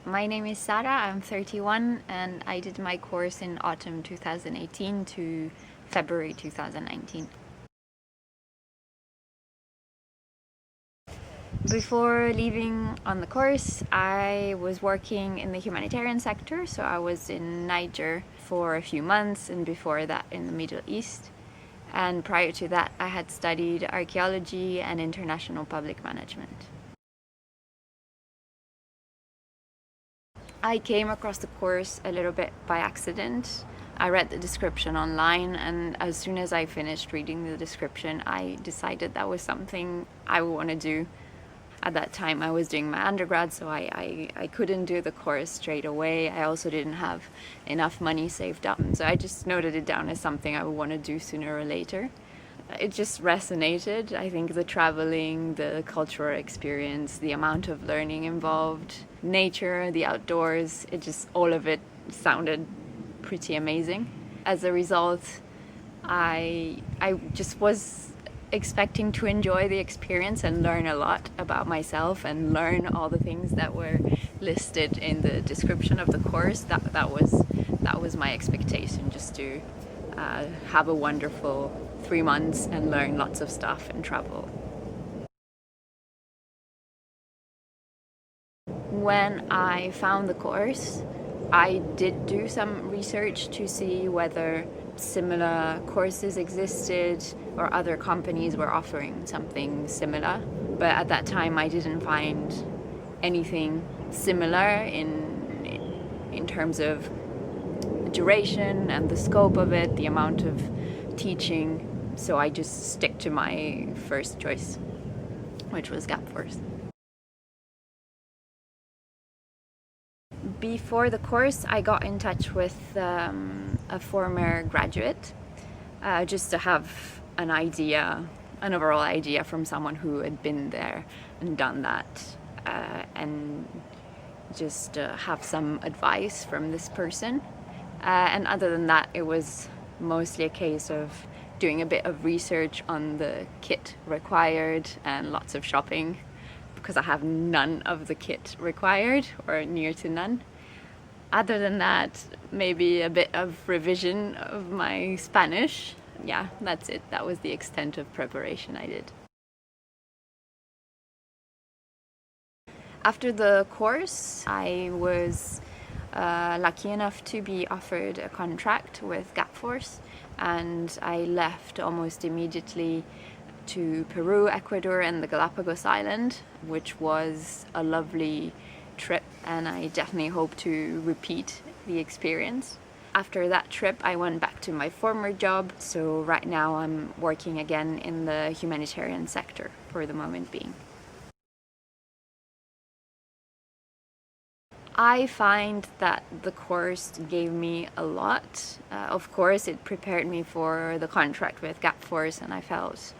My name is Sara, I'm 31 and I did my course in autumn 2018 to February 2019. Before leaving on the course, I was working in the humanitarian sector, so I was in Niger for a few months and before that in the Middle East. And prior to that, I had studied archaeology and international public management. I came across the course a little bit by accident. I read the description online, and as soon as I finished reading the description, I decided that was something I would want to do. At that time, I was doing my undergrad, so I couldn't do the course straight away. I also didn't have enough money saved up, so I just noted it down as something I would want to do sooner or later. It just resonated. I think the traveling, the cultural experience, the amount of learning involved, nature, the outdoors, all of it sounded pretty amazing. As a result, I just was expecting to enjoy the experience and learn a lot about myself and learn all the things that were listed in the description of the course. That was my expectation, just to have a wonderful 3 months and learn lots of stuff and travel. When I found the course, I did do some research to see whether similar courses existed or other companies were offering something similar. But at that time, I didn't find anything similar in terms of duration and the scope of it, the amount of teaching. So I just stick to my first choice, which was Gapforce. Before the course, I got in touch with a former graduate, just to have an overall idea from someone who had been there and done that, and just have some advice from this person. And other than that, it was mostly a case of doing a bit of research on the kit required and lots of shopping, because I have none of the kit required, or near to none. Other than that, maybe a bit of revision of my Spanish. Yeah, that's it. That was the extent of preparation I did. After the course, I was lucky enough to be offered a contract with Gapforce, and I left almost immediately to Peru, Ecuador, and the Galapagos Island, which was a lovely trip, and I definitely hope to repeat the experience. After that trip, I went back to my former job, so right now I'm working again in the humanitarian sector for the moment being. I find that the course gave me a lot. Of course, it prepared me for the contract with Gapforce, and I felt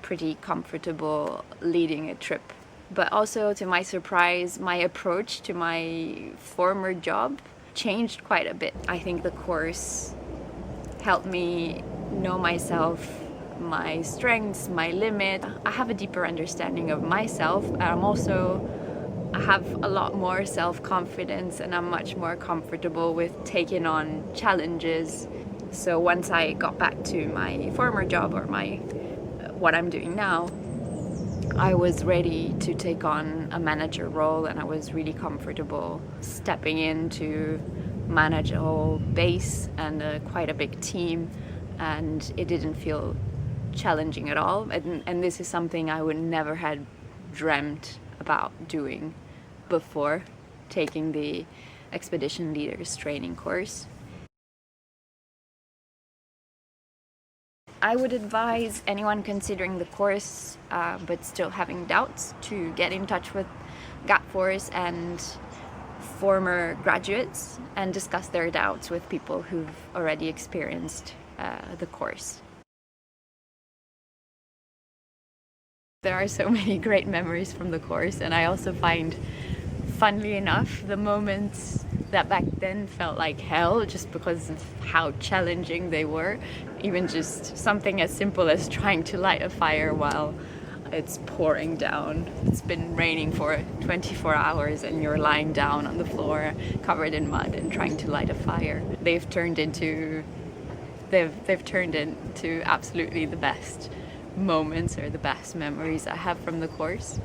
pretty comfortable leading a trip. But also, to my surprise, my approach to my former job changed quite a bit. I think the course helped me know myself, my strengths, my limit. I have a deeper understanding of myself. I have a lot more self-confidence, and I'm much more comfortable with taking on challenges. So once I got back to my former job, or what I'm doing now, I was ready to take on a manager role, and I was really comfortable stepping in to manage a whole base and quite a big team, and it didn't feel challenging at all. And this is something I would never had dreamt about doing before taking the Expedition Leaders training course. I would advise anyone considering the course but still having doubts to get in touch with Gapforce and former graduates and discuss their doubts with people who've already experienced the course. There are so many great memories from the course, and I also find, funnily enough, the moments that back then felt like hell just because of how challenging they were. Even just something as simple as trying to light a fire while it's pouring down. It's been raining for 24 hours and you're lying down on the floor covered in mud and trying to light a fire. They've turned into absolutely the best moments or the best memories I have from the course.